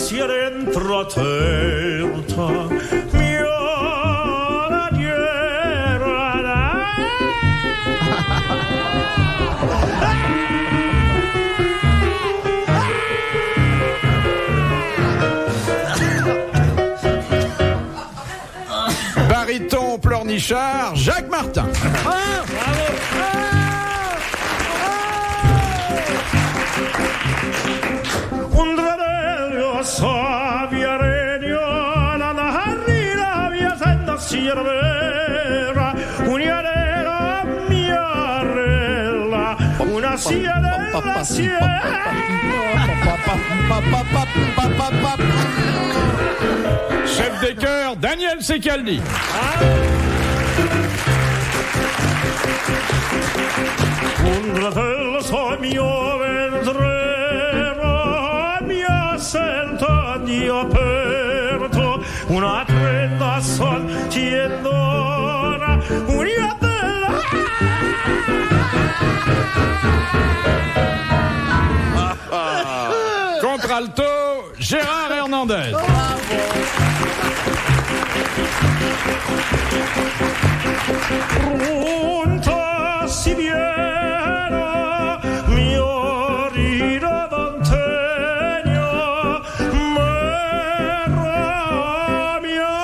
sia dentro terra mia Baryton pleurnichard, Jacques Martin. Un dradello savia regnola la harina via senda siervera uniarella miarella una sierella Chef des chœurs, Daniel Secaldi. Un dradello mio ventrero mia sento di aperto una trenta sol tiendona una bella Contralto, Gérard Hernandez. Pronto si viene mio rido d'antegno mera mia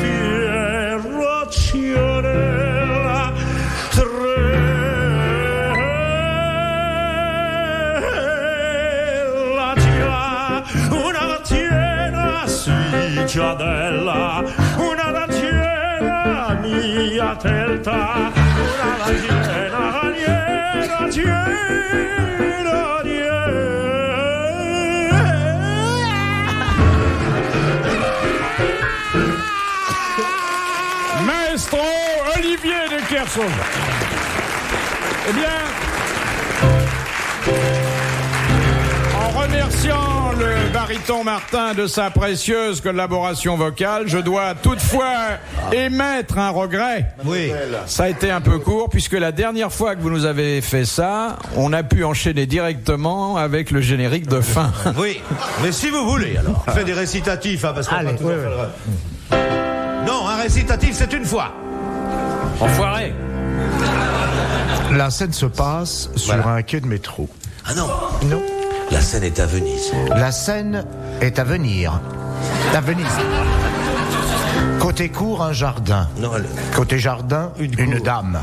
fiera cianella trella già una mattina si giadella una ragiera mia telta una ragiera Maestro Olivier de Kersauzon. Eh bien, en remerciant le baryton Martin de sa précieuse collaboration vocale, je dois toutefois émettre un regret. Oui. Ça a été un peu court, puisque la dernière fois que vous nous avez fait ça, on a pu enchaîner directement avec le générique de fin. Oui, mais si vous voulez, alors. Fais des récitatifs, hein, parce qu'on va toujours faire... Non, un récitatif, c'est une fois. Enfoiré. La scène se passe sur un quai de métro. Ah non. Non. La scène est à Venise. La scène est à venir. À Venise. Côté cour, un jardin. Non, Côté jardin, une dame.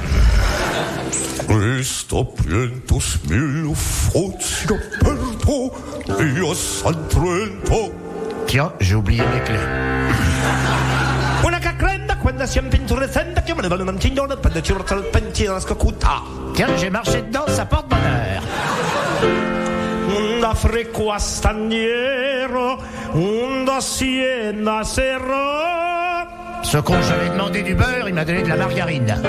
Questo pientus mille frutti aperto via San Trento. Tiens, j'ai oublié mes clés. Una cacrenda quando si impinturescenda che voleva un signore per ci portare il pensiero scocuta. Tiens, j'ai marché dedans, ça porte bonheur. Un frecco a Staniero, un dossier a Serra. Ce con, je lui ai demandé du beurre, il m'a donné de la margarine.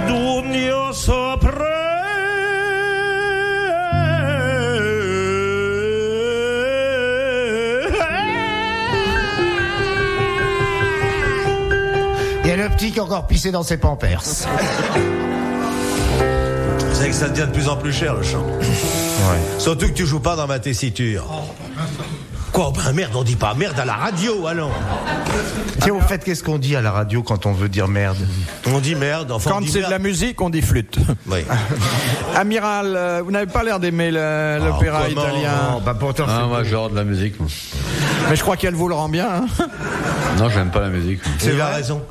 D'Unio sopra. Il y a le petit qui a encore pissé dans ses pampers. C'est vrai que ça devient de plus en plus cher, le chant. Ouais. Surtout que tu joues pas dans ma tessiture. Quoi? Ben merde, on dit pas merde à la radio, allons. Tiens, au fait, qu'est-ce qu'on dit à la radio quand on veut dire merde? On dit merde, enfin. Quand c'est de la musique, on dit flûte. Oui. Amiral, vous n'avez pas l'air d'aimer l'opéra comment? italien. Non, bah pourtant, Ah, moi, j'adore de la musique. Moi. Mais je crois qu'elle vous le rend bien. Hein. Non, j'aime pas la musique. Il a raison.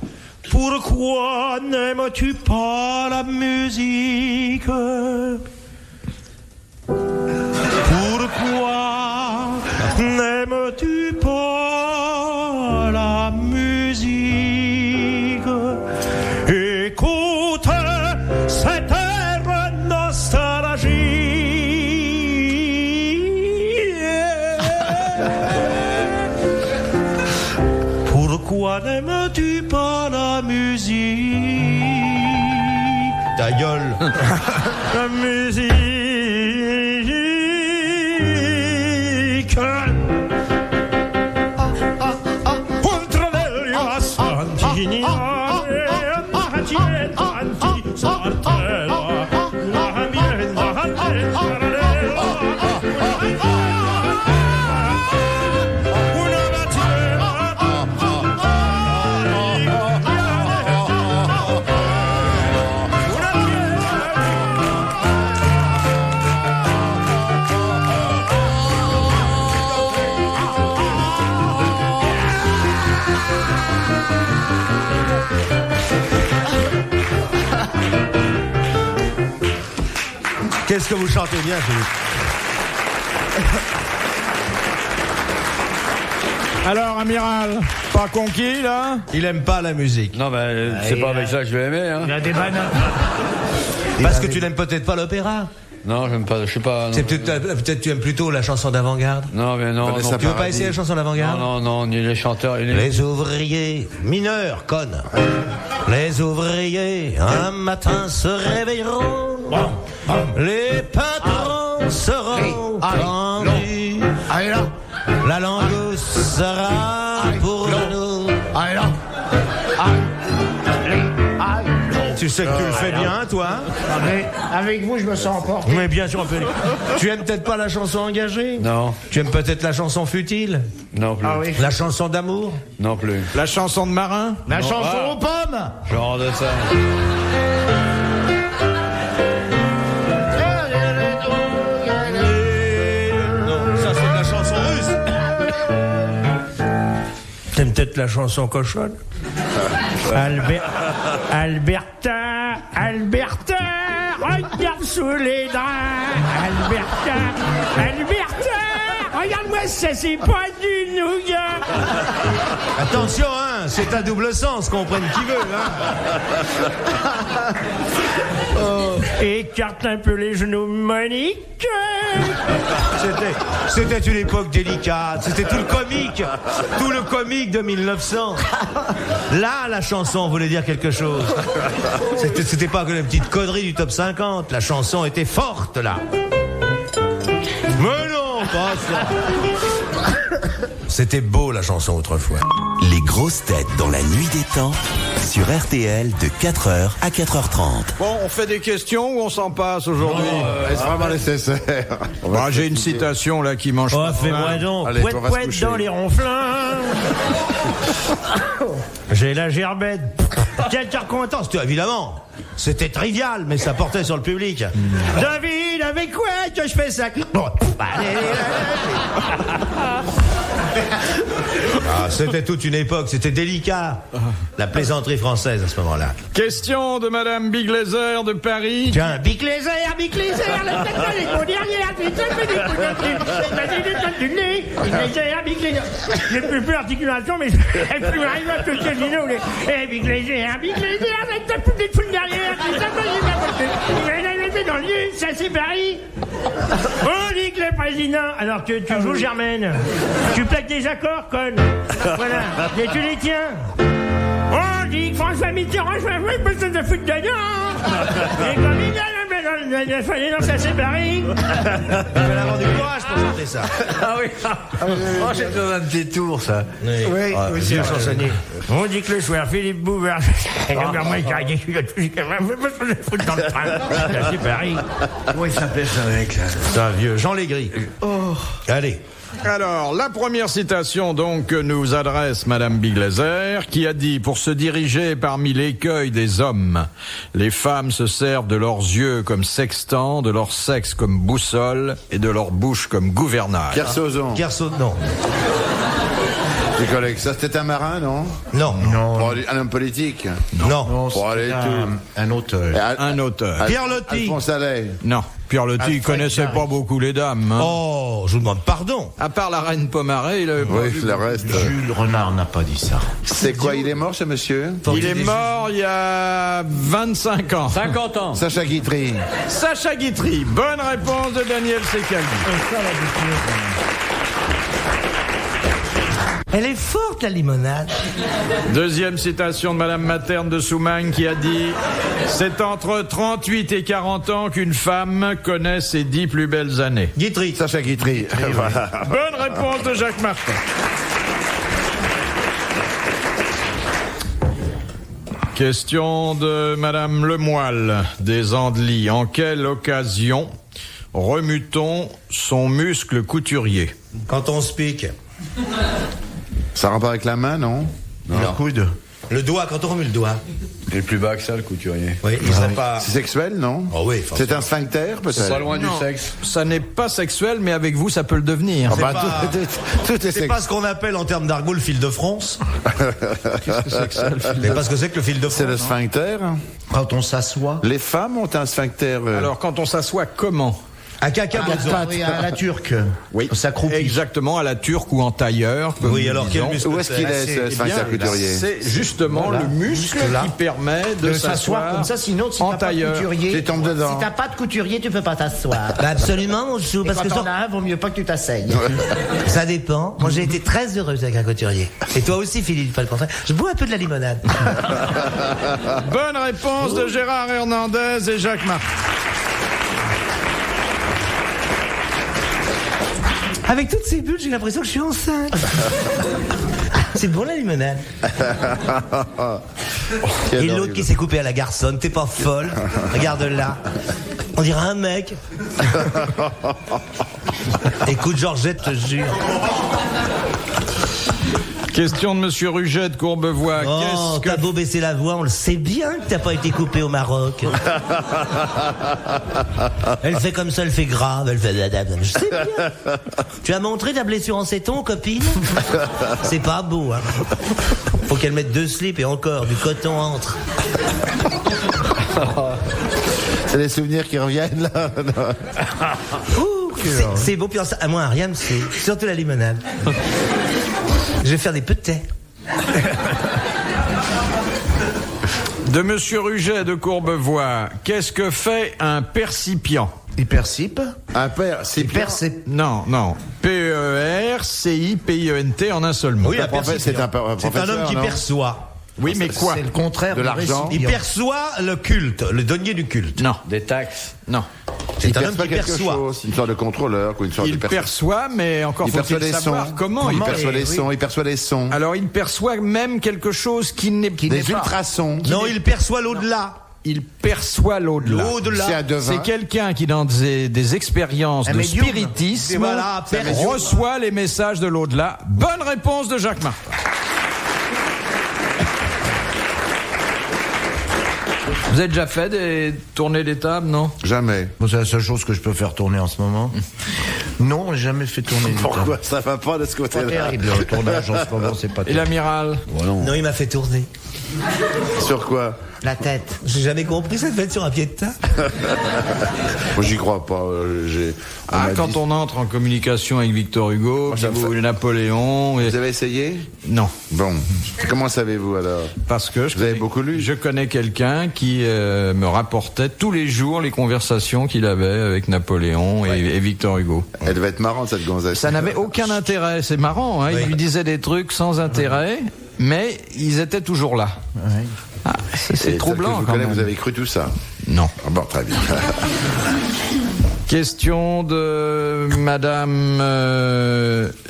Pourquoi n'aimes-tu pas la musique? Pourquoi n'aimes-tu pas la musique? Écoute cette air nostalgie. Pourquoi n'aimes-tu pas la musique? Ta gueule. La musique. Contrallerio a Sant'Ignare, Maggiettanti, Sartella, la mienda, Qu'est-ce que vous chantez bien, Philippe? Alors, amiral, pas conquis, là? Il aime pas la musique. Non, mais c'est pas avec ça que je vais aimer, hein. Il a des bananes. Parce que tu n'aimes peut-être pas l'opéra. Non, j'aime pas, je sais pas. Non, C'est peut-être tu aimes plutôt la chanson d'avant-garde. non mais non. Tu veux pas essayer la chanson d'avant-garde? Non, ni les chanteurs. Les ouvriers mineurs, conne. Les ouvriers, un matin se réveilleront. Les patrons seront tendus. Allez là. La langue sera pour nous. Allez là. Tu sais que tu le fais bien, toi. Mais avec vous, je me sens emporté. Mais bien sûr, on peut. Tu aimes peut-être pas la chanson engagée? Non, Tu aimes peut-être la chanson futile? non plus. Ah oui. La chanson d'amour? Non plus. La chanson de marin? La chanson aux pommes. Genre de ça. Non, ça c'est de la chanson russe. T'aimes peut-être la chanson cochonne? Alberta, regarde sous les draps. Alberta, regarde-moi ça, c'est pas du nougat. Attention, hein, c'est à double sens, comprenne qui veut, hein. Écarte un peu les genoux, Monique. C'était une époque délicate, c'était tout le comique de 1900. Là, la chanson voulait dire quelque chose. C'était pas que la petite connerie du top 50, la chanson était forte, là. Mais non, pas ça. C'était beau, la chanson, autrefois. Les grosses têtes dans la nuit des temps sur RTL de 4h à 4h30. Bon, on fait des questions ou on s'en passe aujourd'hui? Est-ce vraiment nécessaire? J'ai une citation là qui mange Oh, pas. fais-moi donc, Allez, on va se pouette coucher. dans les ronflins. J'ai la gerbette. Quelle circonstance, évidemment. C'était trivial, mais ça portait sur le public. David, avec quoi que je fais ça? Ah, c'était toute une époque, c'était délicat. La plaisanterie française à ce moment-là. Question de Madame Biglaser de Paris. Tiens, Bic Lézard, les mots derrière, j'ai plus l'articulation, mais elle plus arrive à tout ce casino. Big Lézard, avec ta petite foule derrière, dans le lit, ça c'est Paris. On dit que le président, alors que tu joues Germaine, tu plaques des accords, conne. Voilà, mais tu les tiens. On dit que François Mitterrand, je vais besoin de foutre dedans. Et comme il a dans ça c'est Paris. tu vas avoir du courage pour chanter ça. Ah oui. Oh, j'ai besoin d'un petit tour, ça. Oui, vieux chansonnier. On dit que le soir, Philippe Bouvard, moi, il a dit que je vais foutre dans le train. Ça c'est Paris. Comment il s'appelle ce mec là? C'est un vieux Jean Légris. Allez. Alors, la première citation donc que nous adresse Madame Biglaser, qui a dit: pour se diriger parmi l'écueil des hommes, les femmes se servent de leurs yeux comme sextant, de leur sexe comme boussole et de leur bouche comme gouvernail. Kersozon. Non. Mes collègues, ça c'était un marin, non? Non. Bon, un homme politique. Non. Bon, allez, tout. Un auteur. Un auteur. Pierre Loti. Alphonse Allais. Non, Pierre Loti, il connaissait pas beaucoup les dames. Hein. Oh, je vous demande pardon. À part la reine Pomaré, il avait pas Oui, vu le reste. Jules Renard n'a pas dit ça. C'est quoi, il est mort, ce monsieur? Il est mort il y a 25 ans. 50 ans. Sacha Guitry. Sacha Guitry. Bonne réponse de Daniel Secaldi. Elle est forte, la limonade. Deuxième citation de Madame Materne de Soumagne qui a dit: c'est entre 38 et 40 ans qu'une femme connaît ses 10 plus belles années. Guitry. Sacha Guitry. Voilà. Bonne réponse de Jacques Martin. Question de Madame Lemoyle des Andelys. En quelle occasion remue-t-on son muscle couturier? Quand on se pique. Ça rapport avec la main, non? Le coude. Le doigt, quand on remue le doigt. Il est plus bas que ça, le couturier. Oui, il serait pas... C'est sexuel, non? Oh oui, C'est forcément. un sphincter, C'est pas peut-être? loin Non, du sexe. ça n'est pas sexuel, mais avec vous, ça peut le devenir. Ah bah, pas- tout est C'est sexuel. pas ce qu'on appelle en termes d'argot le fil de France. Qu'est-ce que c'est que ça, le fil Mais pas ce que c'est que le fil de France. C'est le non sphincter. Quand on s'assoit. Les femmes ont un sphincter. Alors, quand on s'assoit, comment? Un caca bozo. Oui, à la turque. Oui, On s'accroupit. Exactement, à la turque ou en tailleur. Comme Oui, nous alors quel disons. muscle Où est-ce qu'il est, ce Eh sphincter bien, couturier? c'est justement Voilà, le muscle muscle-là. qui permet de s'asseoir comme ça, sinon si en t'as pas de tailleur. couturier, Tu tombes dedans. si t'as pas de couturier, tu peux pas t'asseoir. Bah absolument, mon chou, Et parce quand que t'en as un, vaut mieux pas que tu t'asseyes. ça dépend. Moi, j'ai été très heureuse avec un couturier. Et toi aussi, Philippe, pas le contraire. Je bois un peu de la limonade. Bonne réponse de Gérard Hernandez et Jacques Martin. Avec toutes ces bulles, j'ai l'impression que je suis enceinte. C'est bon la limonade. Et l'autre qui s'est coupé à la garçonne, t'es pas folle? Regarde là. On dirait un mec. Écoute, Georgette, je te jure. Question de Monsieur Ruget de Courbevoie. Oh, Qu'est-ce t'as que... beau baisser la voix, on le sait bien que t'as pas été coupé au Maroc. Elle fait comme ça, elle fait grave, elle fait... Je sais bien. Tu as montré ta blessure en céton, copine? C'est pas beau, hein. Faut qu'elle mette 2 slips et encore, du coton entre. C'est les souvenirs qui reviennent, là. Ouh, c'est beau, puis à moi, rien me saoule. Surtout la limonade. Je vais faire des petits. De Monsieur Ruget de Courbevoie. Qu'est-ce que fait un percipient? Il percipe. Un père, c'est Il percipe. Non, non. P-E-R-C-I-P-I-E-N-T en un seul mot. Oui, un prophète, c'est un percipient. C'est un professeur, homme qui non? perçoit. Oui, mais quoi? C'est le contraire De du l'argent. Il récipient. perçoit le culte, le denier du culte. Non, Des taxes. non. C'est un homme perçoit qui quelque perçoit. chose, une sorte de contrôleur, ou une sorte Il de personne. perçoit, mais encore Il perçoit faut-il les savoir sons. comment Il il perçoit les oui. sons, il perçoit les sons. Alors, il perçoit même quelque chose qui n'est Des ultrasons. Non, il perçoit l'au-delà. Il perçoit l'au-delà. L'au-delà. C'est un devin. C'est quelqu'un qui, dans des expériences Un de médium. spiritisme, Et voilà, perçoit. reçoit les messages de l'au-delà. Bonne réponse de Jacques Martin. Vous avez déjà fait des tournées des tables, non? Jamais. Bon, c'est la seule chose que je peux faire tourner en ce moment. Non, j'ai jamais fait tourner une Pourquoi table. ça va pas de ce Pas côté-là? terrible, le tournage en ce moment, c'est pas Et terrible. l'amiral? Non, il m'a fait tourner. Sur quoi? La tête. J'ai jamais compris, ça devait être sur un pied de tas. Moi, j'y crois pas. On m'a Quand dit- on entre en communication avec Victor Hugo, ça puis me fait- Napoléon... et- Vous avez essayé? Non, Bon. Comment savez-vous alors? parce que Vous avez beaucoup lu? je connais quelqu'un qui me rapportait tous les jours les conversations qu'il avait avec Napoléon et Victor Hugo. Elle devait être marrante, cette gonzesse. Ça n'avait aucun intérêt, c'est marrant, hein, Oui. il lui disait des trucs sans intérêt, mais ils étaient toujours là. Ah, c'est Et troublant celle que je vous quand connais, même. vous avez cru tout ça? Non. Ah bon, très bien. Question de Madame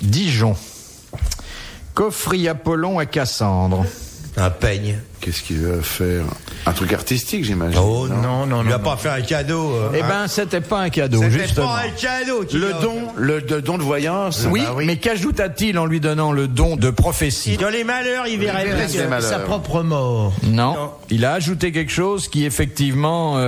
Dijon. Coffret Apollon à Cassandre. Un peigne. Qu'est-ce qu'il veut faire? Un truc artistique, j'imagine. Oh Non, non, Il lui a non. pas fait un cadeau. Eh ben, c'était pas un cadeau, C'était justement. pas un cadeau. qu'il Le a don, le don de voyance. Oui, Bah oui. mais qu'ajouta-t-il en lui donnant le don de prophétie? Dans les malheurs, il verrait verrait plus. ses malheurs. Sa propre mort. Non, il a ajouté quelque chose qui effectivement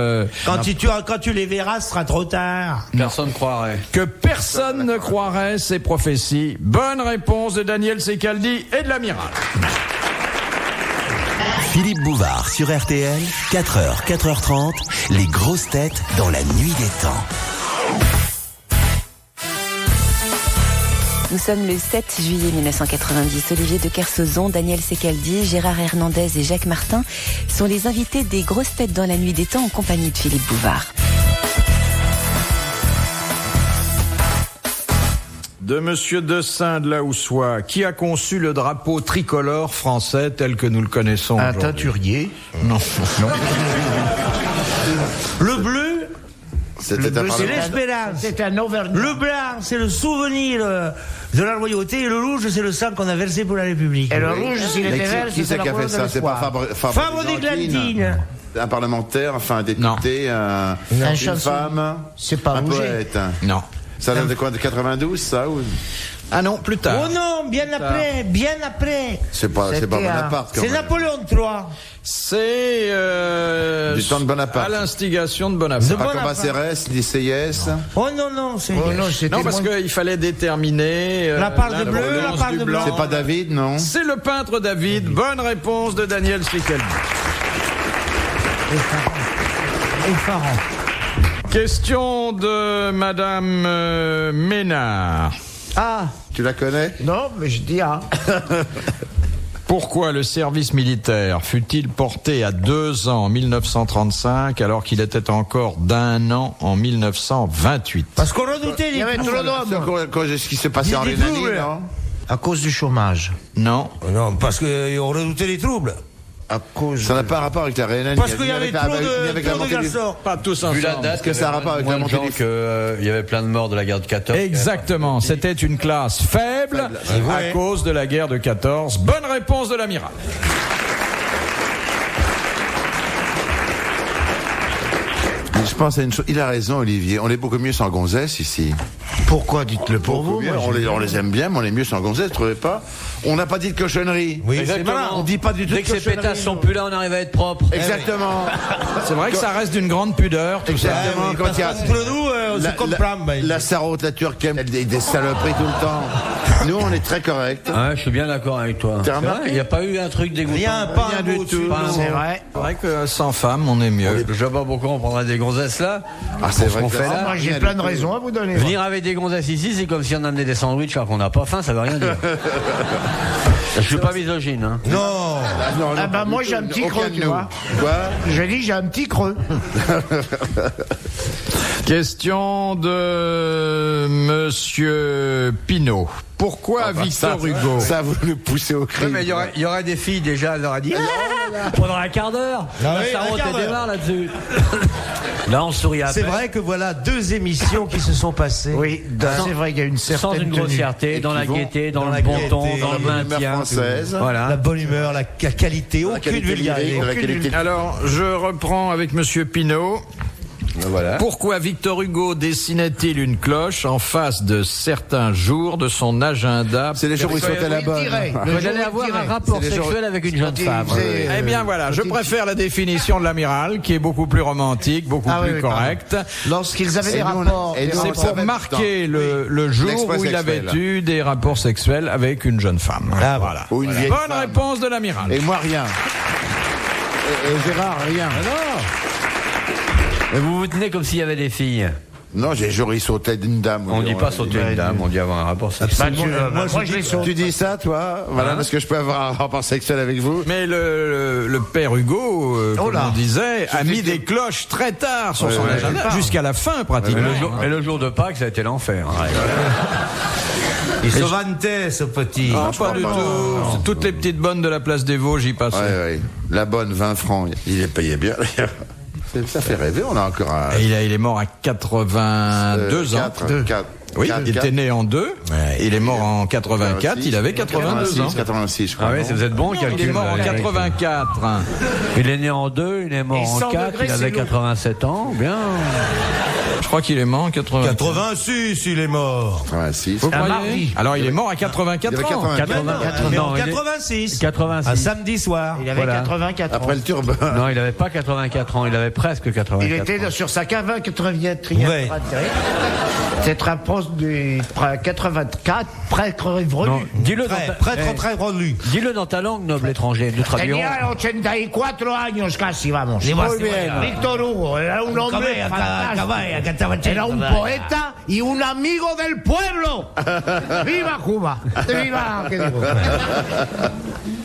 Quand tu les verras, ce sera trop tard. Personne ne croirait. que personne ne croirait ces prophéties. Bonne réponse de Daniel Secaldi et de l'amiral. Philippe Bouvard sur RTL, 4h, 4h30, les grosses têtes dans la nuit des temps. Nous sommes le 7 juillet 1990. Olivier de Kersauzon, Daniel Secaldi, Gérard Hernandez et Jacques Martin sont les invités des grosses têtes dans la nuit des temps en compagnie de Philippe Bouvard. De Monsieur Dessein de la Houssoie, qui a conçu le drapeau tricolore français tel que nous le connaissons Un aujourd'hui? teinturier. Non. Le bleu, C'était un c'est parlement. l'espérance. C'est un Auvergnat. Le blanc, c'est le souvenir de la royauté. Et le rouge, c'est le sang qu'on a versé pour la République. Et le rouge, s'il Mais était vert, qui c'est la qui a fait couleur de ça? C'est pas l'espoir. Fabre d'Églantine. Un parlementaire, enfin un député, une chanson. femme, C'est pas un Rouget. poète. Non. Ça date de quoi? De 92, ça ou... Ah non, plus tard. Oh non, bien après, bien après. C'est pas Bonaparte. quand C'est même. Napoléon III. C'est Du temps de Bonaparte. à l'instigation de Bonaparte. Pas comme Acérès, Lycéès. Oh non, non, c'est... Non, parce qu'il fallait déterminer La part de bleu, l'influence la part du de blanc. C'est pas David, non? C'est le peintre David. Bonne réponse de Daniel Slickelby. Effarant. Question de Madame Ménard. Ah, Tu la connais? non, mais je dis ah. Pourquoi le service militaire fut-il porté à 2 ans en 1935 alors qu'il était encore d'1 an en 1928? Parce qu'on redoutait Il les y avait trop d'hommes. Ce qui s'est passé en Des Rhénanie, troubles. non? À cause du chômage. Non. Non, parce qu'on redoutait les troubles. À cause. Ça n'a pas rapport avec la Rhénanie. Parce qu'il y avait trop ni avec la de montée du- garçons. Pas tous ensemble. Vu la date, Est-ce que ça a rapport avec la montée du il y avait plein de morts de la guerre de 14. Exactement. C'était une classe faible à cause de la guerre de 14. Bonne réponse de l'amiral. Je pense à une chose. Il a raison, Olivier. On est beaucoup mieux sans gonzesse ici. Pourquoi dites-le pour Beaucoup vous? mieux. moi, On les aime bien, mais on est mieux sans gonzesse, vous trouvez pas? On n'a pas dit de cochonnerie. Oui, Exactement. On dit pas du tout Dès de que ces cochonnerie. pétasses sont plus là, on arrive à être propre. Exactement. C'est vrai que ça reste d'une grande pudeur, tout ça. Exactement. Quand il y a Entre nous, on se comprend. ben. la sarote, la turque, des saloperies tout le temps. Nous, on est très corrects. Ouais, je suis bien d'accord avec toi. T'as C'est remarqué vrai, il n'y a pas eu un truc dégoûtant. Rien, pas Rien un du mot tout. dessus. Pas un C'est mot. vrai. C'est vrai que sans femme, on est mieux. Je vois pas pourquoi on prendrait des gonzesses là. Ah, c'est Pour vrai ce qu'on que fait ça- là. Moi, j'ai rien plein du de tout. raisons à vous donner. moi. Venir avec des gonzesses ici, c'est comme si on amenait des sandwichs alors qu'on n'a pas faim, ça veut rien dire. Je suis pas misogyne, hein. Non. Non, Ah non, bah pas moi du j'ai tout. un petit Aucun creux, de tu nous. vois. Quoi? Je dis j'ai un petit creux. Question de Monsieur Pinault. Pourquoi Victor Hugo Ça, vous le poussez au cri. Mais il y aurait des filles déjà, elle leur a dit pendant un quart d'heure. Ah oui, La un sarote quart elle d'heure. démarre là-dessus. Là on sourit à C'est peine. vrai que voilà 2 émissions qui se sont passées. Oui, c'est vrai qu'il y a une Sans certaine une tenue. grossièreté, dans la qui vont gaieté, dans dans le la bon gaieté, ton, dans dans la le bonne humeur maintien. française. Voilà. La bonne humeur, la qualité, La aucune qualité vulgarité. lyrique, la aucune qualité- Alors, je reprends avec Monsieur Pinault. Voilà. Pourquoi Victor Hugo dessinait-il une cloche en face de certains jours de son agenda? C'est les jours où il sautait la bonne. Vous allez avoir un rapport C'est les gens- sexuel avec une jeune femme. Eh bien voilà, je préfère la définition de l'amiral, qui est beaucoup plus romantique, beaucoup Ah oui, plus oui, correcte. Lorsqu'ils avaient des Et nous, on- rapports. et nous, C'est on pour savait marquer tout le le jour L'express où il avait sexuel. eu des rapports sexuels avec une jeune femme. Ah, voilà. Ou une vieille Bonne femme. réponse de l'amiral. Et moi, rien. Et Gérard, rien. Mais vous vous tenez comme s'il y avait des filles. Non, j'ai juré, il sautait d'une dame. On dit pas sauter une dame, on dit avoir un rapport sexuel. Moi, je les saute. Tu dis ça, toi? Voilà, Hein? parce que je peux avoir un rapport sexuel avec vous. Mais le père Hugo, comme là. on disait, a mis des cloches très tard sur son ouais, agenda, jusqu'à la fin pratiquement. Et le jour de Pâques, ça a été l'enfer. Il se vantait, ce petit. Ah, pas du tout. C'est toutes les petites bonnes de la place des Vosges, j'y passais. Ouais. La bonne, 20 francs. Il est payé bien, d'ailleurs. Ça fait rêver, on a encore un... Et il est mort à 82 ans. Oui, il était né en 2. Il est mort en 84. Il avait 82 ans. 86, je crois. Ah oui, non vous êtes bon, Il calcul. est mort en Eric. 84. Il est né en 2, il est mort Et en 100 4, degrés, il avait c'est lourd. 87 ans. Bien. Je crois qu'il est mort en 84. 86, il est mort. 86. Vous croyez mardi. Alors il est mort à Il 84 avait ans. 84. Mais Non, en il est- 86. 86. Un samedi soir. Il avait Voilà. 84 ans. Après le turban. Non, il avait pas 84 ans, il avait presque 84 Il ans. était sur sa 84e Ouais. C'est un poste de 84, presque revenu. Non, dis-le dans ta... Prêtre très relu. Dis-le dans ta langue, noble étranger. Nous traduirons. Tenía 84 años casi, vamos. Muy bien. Víctor Hugo era un hombre fantástico. Era un poeta y un amigo del pueblo. ¡Viva Cuba! ¡Viva! ¿Qué digo?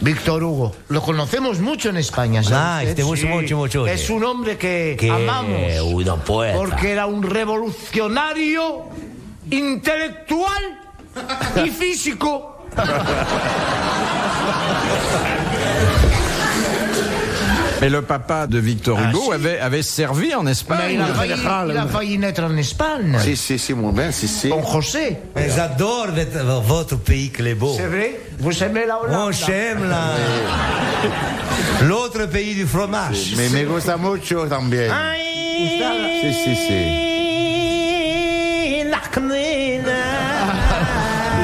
Víctor Hugo. Lo conocemos mucho en España. Ah, ¿sabes? este mucho. Es un hombre que amamos. Uno poeta. Porque era un revolucionario intelectual y físico. Mais le papa de Victor Hugo avait servi en Mais Espagne. il a failli naître en Espagne. Si, mon bien, si. Con José. J'adore votre pays, Clébo. C'est vrai? Vous aimez la Hollande? Moi, j'aime l'autre pays du fromage. Mais me gusta mucho también. Si.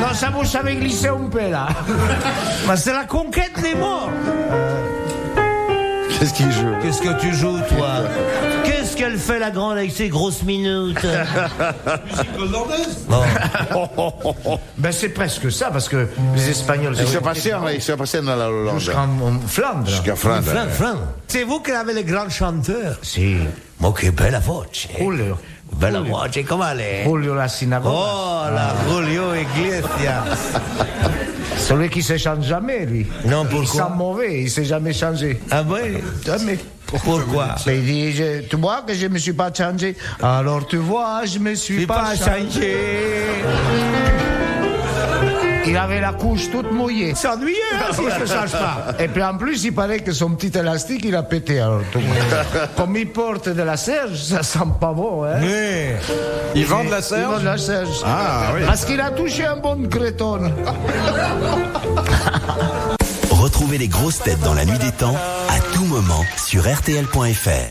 No ça vous savez glisser un peu, là. Bah, c'est la conquête des morts. Qu'est-ce qu'il joue? Qu'est-ce que tu joues, toi? Qu'est-ce qu'elle fait, la grande, avec ses grosses minutes? Ben c'est presque ça, parce que les Espagnols... Il s'est passé dans la Hollande. Jusqu'en Flandre. Jusqu'à Flandre. Flandre. C'est vous qui avez les grands chanteurs? Si. Ma che bella voce. Julio. Bella voce, come lei? Julio la synagogue. Oh, la Julio Iglesias. Celui qui se change jamais, lui. Non, Il pourquoi? sent mauvais, il s'est jamais changé. Ah oui? Jamais. Pourquoi? Mais il dit, tu vois que je me suis pas changé. Alors tu vois, je me suis pas changé. Il avait la couche toute mouillée. C'est ennuyeux, hein, s'il se change pas. Et puis en plus, il paraît que son petit élastique, il a pété. Alors, comme il porte de la serge, ça sent pas bon, hein. Oui. Ils vendent la Il serge? vend de la serge. Ah, oui. Parce qu'il a touché un bon créton. Retrouvez les grosses têtes dans la nuit des temps à tout moment sur RTL.fr.